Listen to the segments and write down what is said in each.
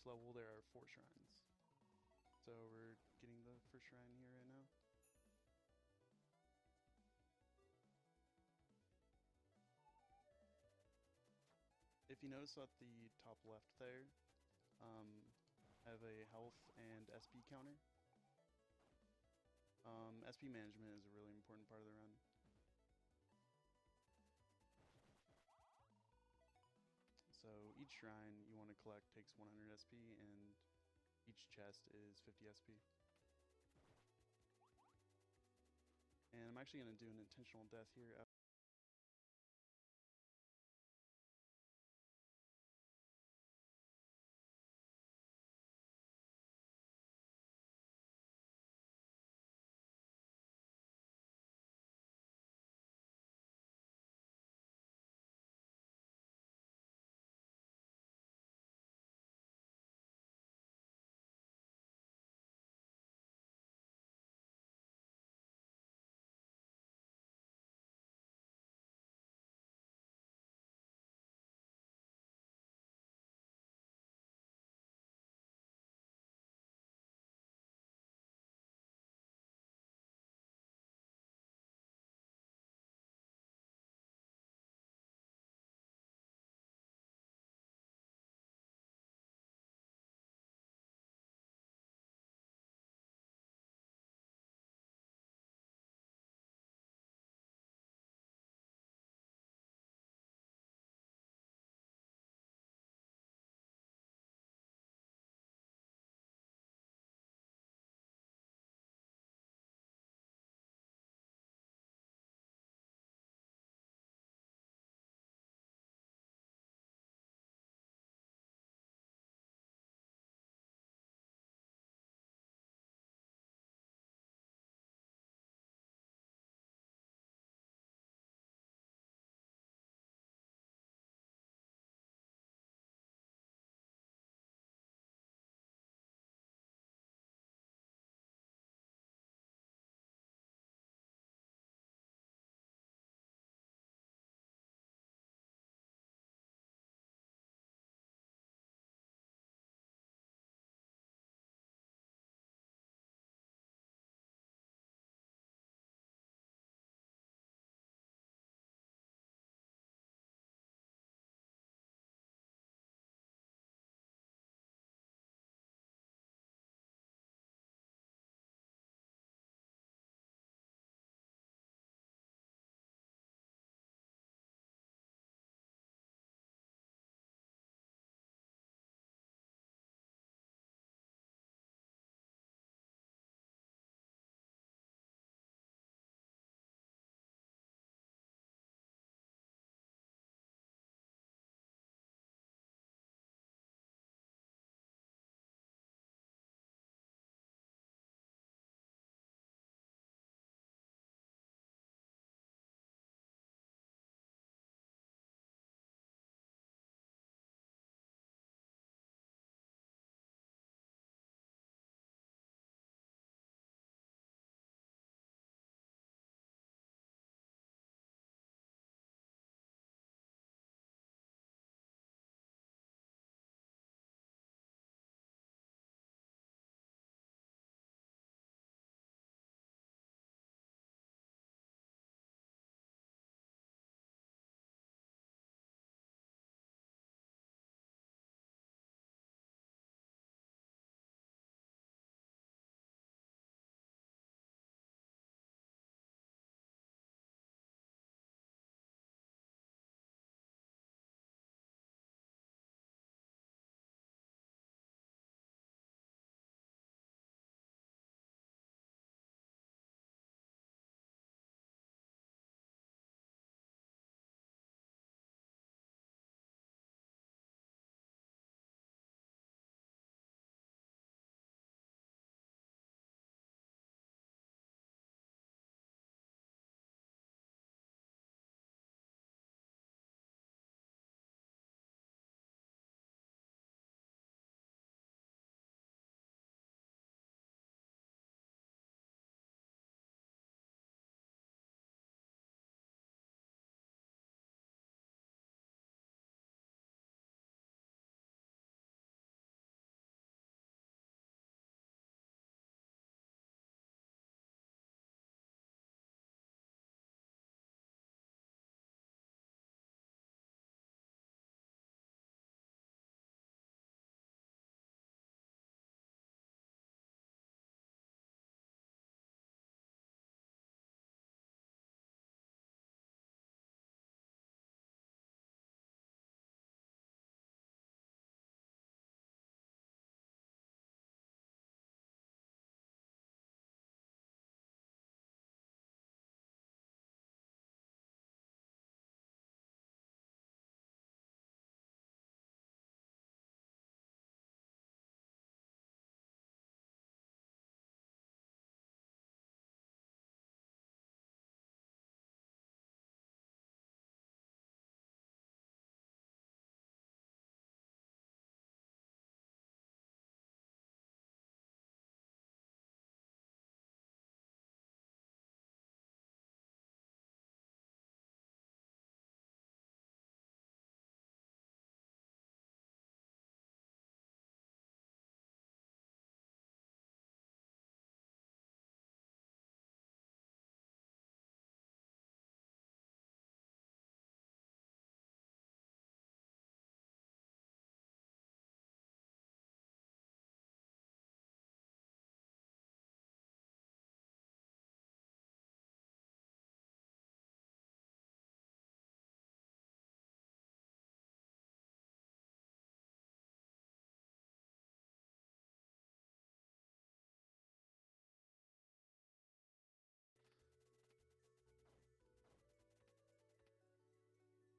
each level there are 4 shrines. So we're getting the first shrine here right now. If you notice at the top left there, I have a health and SP counter. SP management is a really important part of the run. So each shrine you want to collect takes 100 SP, and each chest is 50 SP. And I'm actually going to do an intentional death here.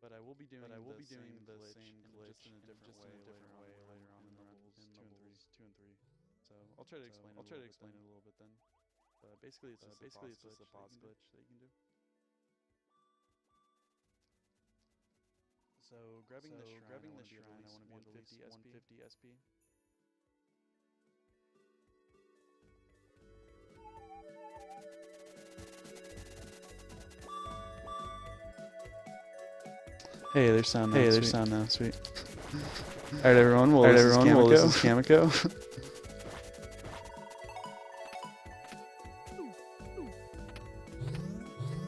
But I will be doing the same glitch just in a different way later on in levels 2 and 3. So I'll try to explain it a little bit then. Basically, it's just a pause glitch that you can do. So grabbing the shrine, I want to be at least 150 SP. Hey, there's sound now. Sweet. Alright, everyone. Well, this is Kamiko.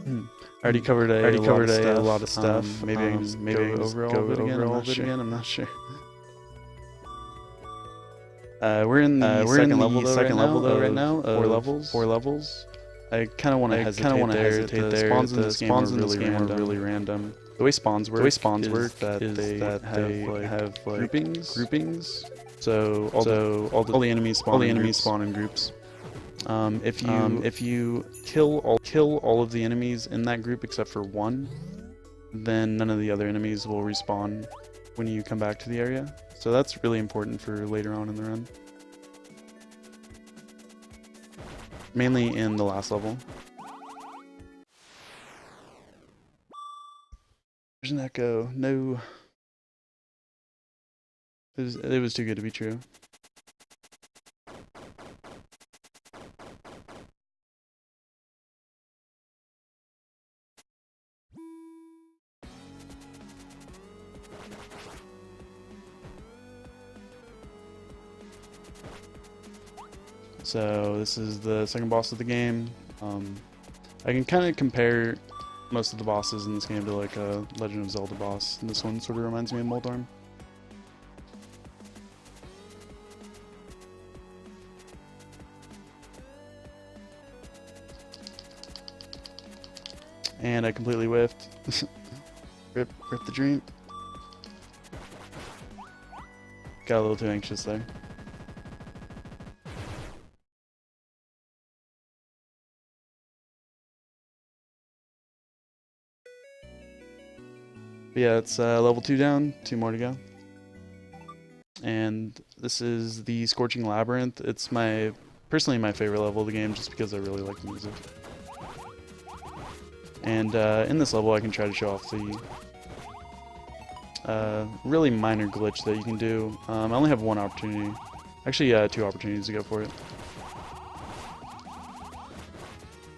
I already covered a lot of stuff. Maybe I can just go over all of it again. I'm not sure. We're in the second level though right now. 4 levels. I kind of want to hesitate there. The spawns in this game are really random. The way spawns work is that they have groupings. So all the enemies spawn in groups. If you kill all of the enemies in that group except for one, then none of the other enemies will respawn when you come back to the area. So that's really important for later on in the run. Mainly in the last level. There's an echo. No. It was too good to be true. So this is the second boss of the game. I can kind of compare most of the bosses in this game to like a Legend of Zelda boss. And this one sort of reminds me of Moldorm. And I completely whiffed. Rip the dream. Got a little too anxious there. But yeah, it's level 2 down, 2 more to go. And this is the Scorching Labyrinth. It's personally my favorite level of the game just because I really like the music. And in this level I can try to show off the really minor glitch that you can do. I only have one opportunity. Actually, 2 opportunities to go for it.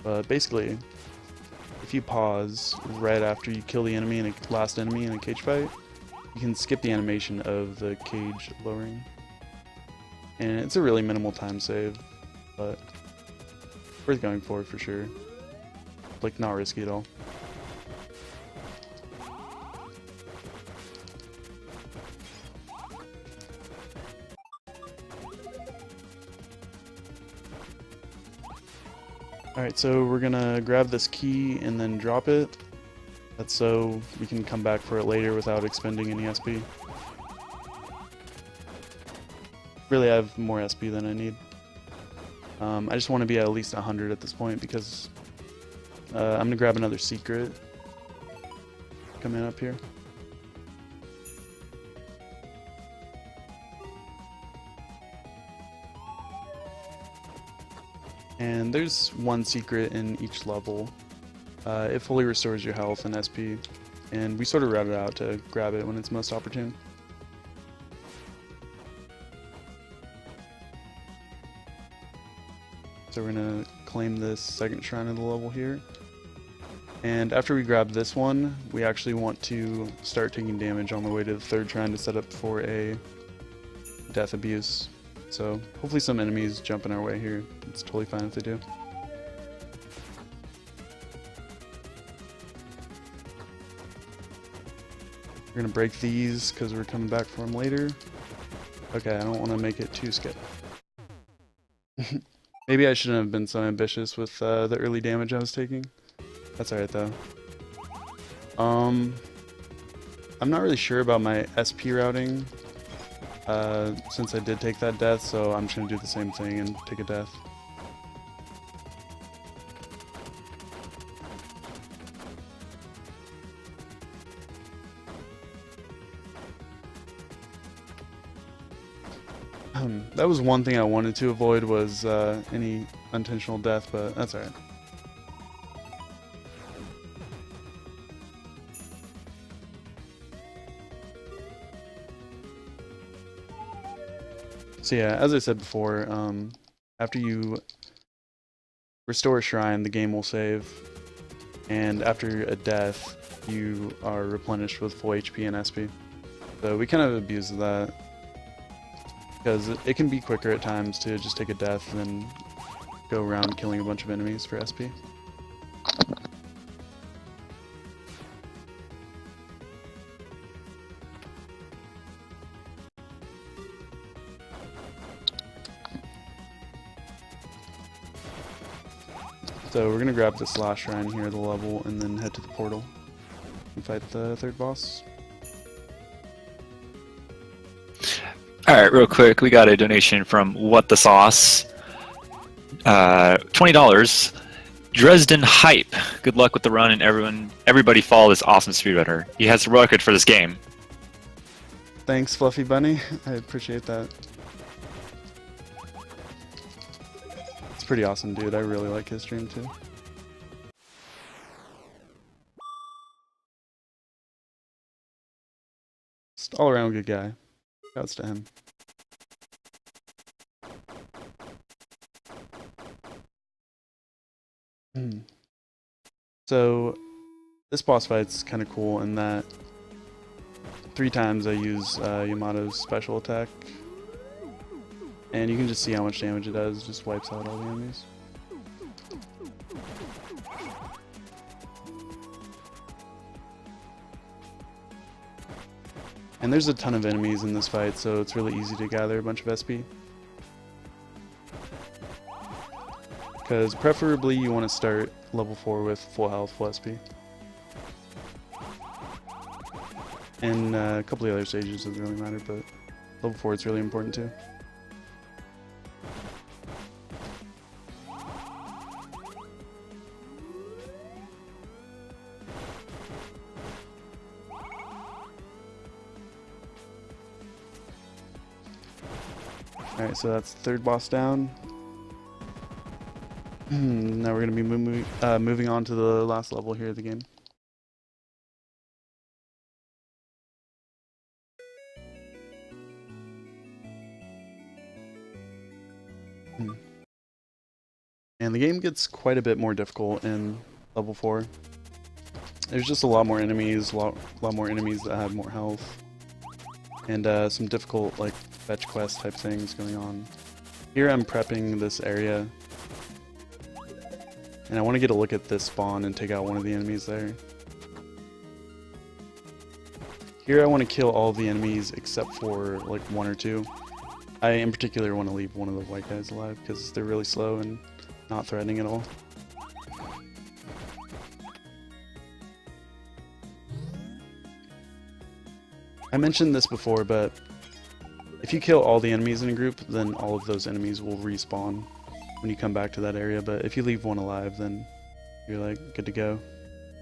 But basically, if you pause right after you kill the last enemy in a cage fight, you can skip the animation of the cage lowering. And it's a really minimal time save, but worth going for sure. Like, not risky at all. Alright, so we're gonna grab this key and then drop it. That's so we can come back for it later without expending any SP. Really, I have more SP than I need. I just want to be at least 100 at this point because I'm gonna grab another secret coming up here. And there's one secret in each level. It fully restores your health and SP, and we sort of route it out to grab it when it's most opportune. So we're gonna claim this second shrine of the level here. And after we grab this one, we actually want to start taking damage on the way to the third shrine to set up for a death abuse. So hopefully some enemies jump in our way here. It's totally fine if they do. We're gonna break these because we're coming back for them later. Okay, I don't want to make it too skip. Maybe I shouldn't have been so ambitious with the early damage I was taking. That's alright though. I'm not really sure about my SP routing. Since I did take that death, so I'm just gonna do the same thing and take a death. That was one thing I wanted to avoid, was any unintentional death, but that's alright. So yeah, as I said before, after you restore a shrine, the game will save, and after a death, you are replenished with full HP and SP. So we kind of abuse that, because it can be quicker at times to just take a death than go around killing a bunch of enemies for SP. So we're gonna grab this last shrine here, the level, and then head to the portal and fight the third boss. Alright, real quick, we got a donation from What the Sauce. $20. Dresden Hype. Good luck with the run, and everybody follow this awesome speedrunner. He has the record for this game. Thanks, Fluffy Bunny. I appreciate that. It's pretty awesome, dude. I really like his stream too. Just all around good guy. Shouts to him. So this boss fight's kind of cool in that 3 times I use Yamato's special attack, and you can just see how much damage it does. Just wipes out all the enemies. And there's a ton of enemies in this fight, so it's really easy to gather a bunch of SP. Because preferably you want to start level 4 with full health, full SP. And a couple of the other stages doesn't really matter, but level 4 is really important too. Alright, so that's the third boss down. Now we're going to be moving on to the last level here of the game. And the game gets quite a bit more difficult in level 4. There's just a lot more enemies, a lot more enemies that have more health. And some difficult, like, fetch quest type things going on. Here I'm prepping this area, and I want to get a look at this spawn and take out one of the enemies there. Here I want to kill all the enemies except for like 1 or 2. I in particular want to leave one of the white guys alive because they're really slow and not threatening at all. I mentioned this before, but if you kill all the enemies in a group, then all of those enemies will respawn when you come back to that area. But if you leave one alive, then you're like good to go.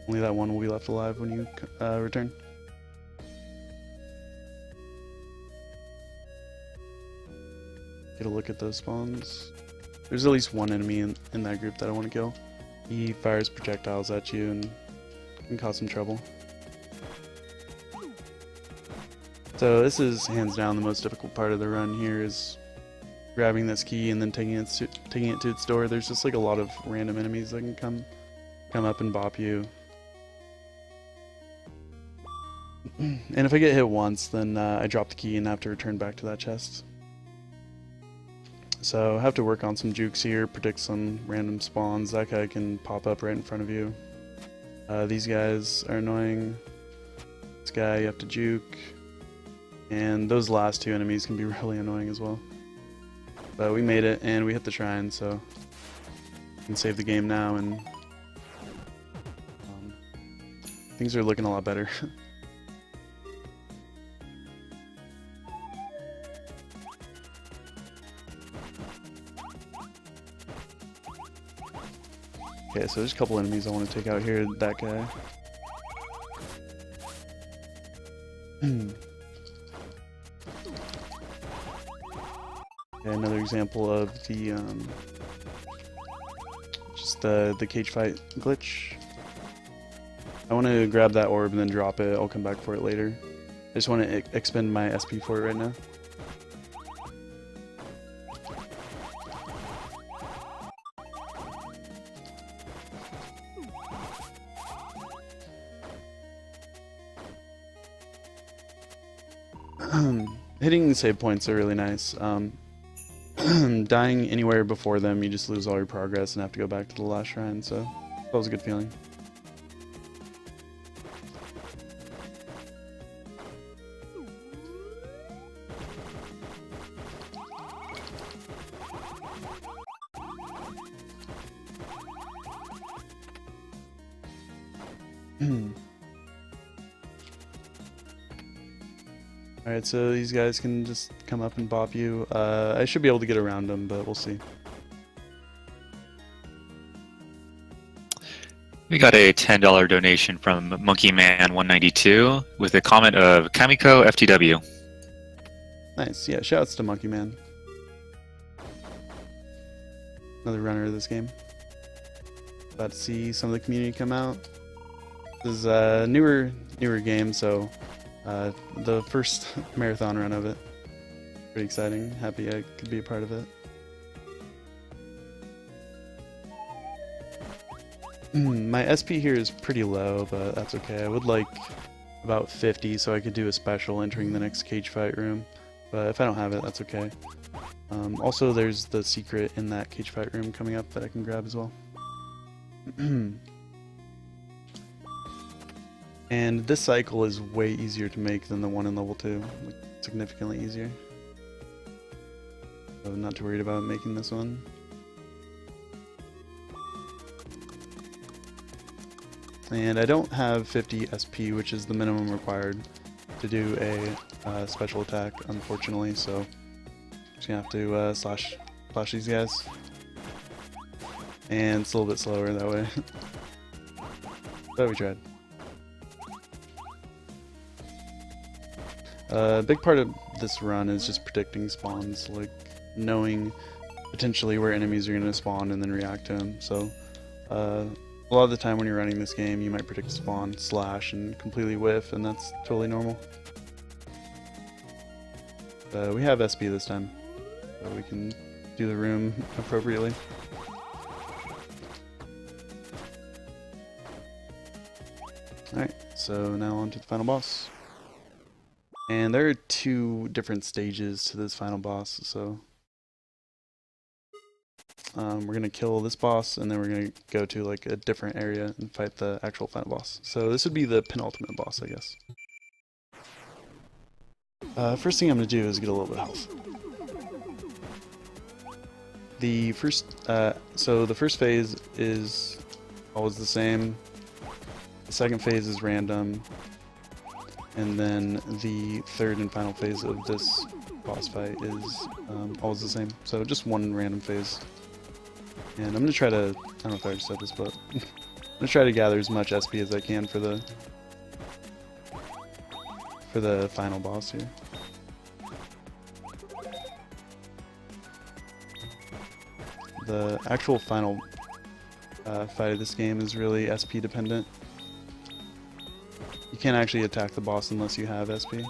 Only that one will be left alive when you return. Get a look at those spawns. There's at least one enemy in that group that I want to kill. He fires projectiles at you and can cause some trouble. So this is hands down the most difficult part of the run here, is grabbing this key and then taking it to its door. There's just like a lot of random enemies that can come up and bop you. And if I get hit once, then I drop the key and have to return back to that chest. So I have to work on some jukes here, predict some random spawns. That guy can pop up right in front of you. These guys are annoying. This guy you have to juke. And those last 2 enemies can be really annoying as well. But we made it, and we hit the shrine, so we can save the game now, and things are looking a lot better. Okay, so there's a couple enemies I want to take out here. That guy. another example of the just the cage fight glitch. I want to grab that orb and then drop it. I'll come back for it later. I just want to expend my SP for it right now. Hitting save points are really nice. Dying anywhere before them, you just lose all your progress and have to go back to the last shrine, so that was a good feeling. Alright, so these guys can just come up and bop you. I should be able to get around them, but we'll see. We got a $10 donation from MonkeyMan192 with a comment of Kamiko FTW. Nice, yeah, shouts to Monkey Man. Another runner of this game. About to see some of the community come out. This is a newer game, so the first marathon run of it. Pretty exciting. Happy I could be a part of it. My SP here is pretty low, but that's okay. I would like about 50 so I could do a special entering the next cage fight room. But if I don't have it, that's okay. Also, there's the secret in that cage fight room coming up that I can grab as well. And this cycle is way easier to make than the one in level 2, like significantly easier. So I'm not too worried about making this one. And I don't have 50 SP, which is the minimum required to do a special attack, unfortunately, so I'm just gonna have to slash these guys. And it's a little bit slower that way. But we tried. A big part of this run is just predicting spawns, like knowing potentially where enemies are going to spawn and then react to them. So a lot of the time when you're running this game, you might predict spawn, slash, and completely whiff, and that's totally normal. We have SP this time, so we can do the room appropriately. Alright, so now on to the final boss. And there are 2 different stages to this final boss, so we're going to kill this boss and then we're going to go to like a different area and fight the actual final boss. So this would be the penultimate boss, I guess. First thing I'm going to do is get a little bit of health. So the first phase is always the same. The second phase is random. And then the third and final phase of this boss fight is always the same. So just one random phase. And I'm going to try to, I don't know if I already said this, but I'm going to try to gather as much SP as I can for the final boss here. The actual final fight of this game is really SP dependent. You can't actually attack the boss unless you have SP.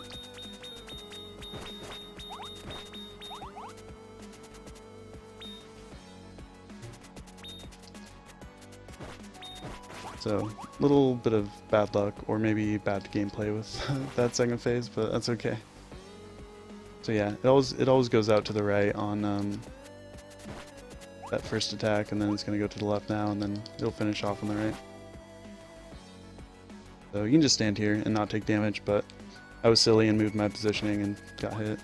So, a little bit of bad luck, or maybe bad gameplay with that second phase, but that's okay. So yeah, it always goes out to the right on that first attack, and then it's going to go to the left now, and then it'll finish off on the right. So you can just stand here and not take damage, but I was silly and moved my positioning and got hit.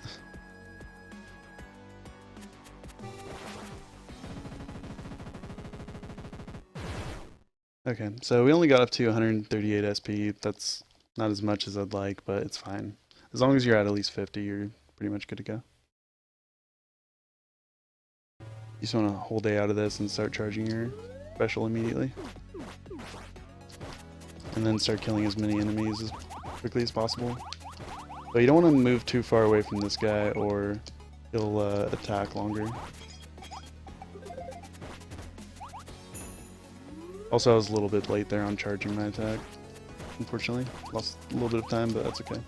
Okay, so we only got up to 138 SP. That's not as much as I'd like, but it's fine. As long as you're at least 50, you're pretty much good to go. You just want to hold A out of this and start charging your special immediately. And then start killing as many enemies as quickly as possible. But you don't want to move too far away from this guy or he'll attack longer. Also, I was a little bit late there on charging my attack. Unfortunately, lost a little bit of time, but that's okay.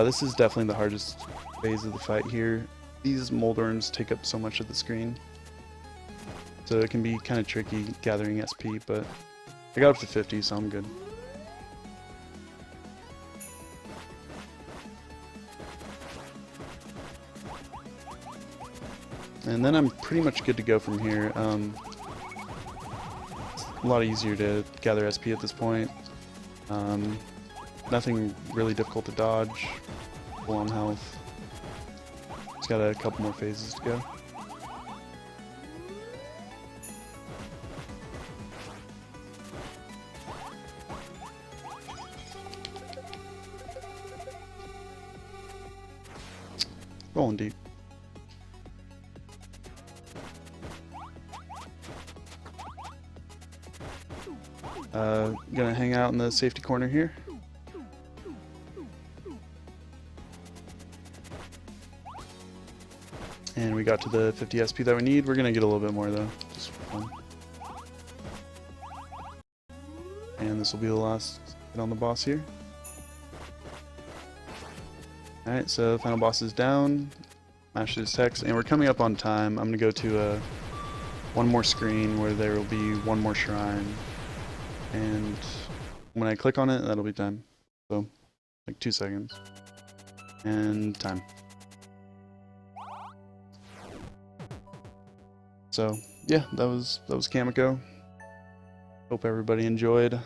This is definitely the hardest phase of the fight here. These Moldorms take up so much of the screen, so it can be kind of tricky gathering SP, but I got up to 50, so I'm good. And then I'm pretty much good to go from here. It's a lot easier to gather SP at this point. Nothing really difficult to dodge. Full on health. Just got a couple more phases to go. Rolling deep. Gonna hang out in the safety corner here. And we got to the 50 SP that we need. We're gonna get a little bit more though, just for fun. And this will be the last hit on the boss here. Alright, so the final boss is down. Mash his text, and we're coming up on time. I'm gonna go to one more screen where there will be one more shrine. And when I click on it, that'll be time. So, like 2 seconds. And time. So, yeah, that was Kamiko. Hope everybody enjoyed.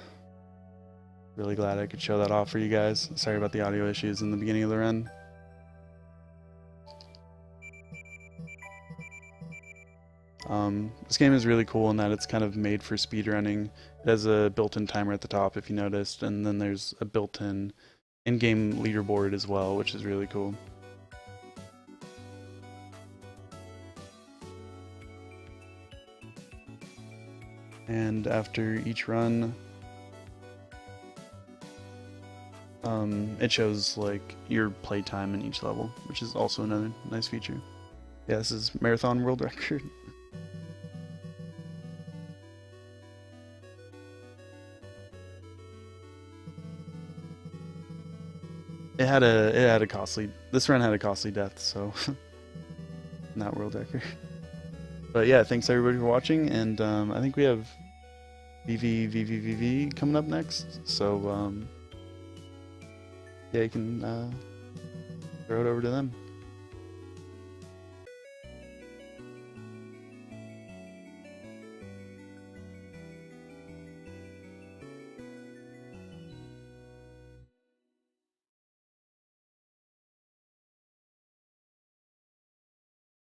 Really glad I could show that off for you guys. Sorry about the audio issues in the beginning of the run. This game is really cool in that it's kind of made for speedrunning. It has a built-in timer at the top, if you noticed, and then there's a built-in in-game leaderboard as well, which is really cool. And after each run, it shows like your playtime in each level, which is also another nice feature. Yeah, this is marathon world record. It had a costly. This run had a costly death, so not world record. But yeah, thanks everybody for watching, and I think we have VV coming up next. So yeah, you can throw it over to them.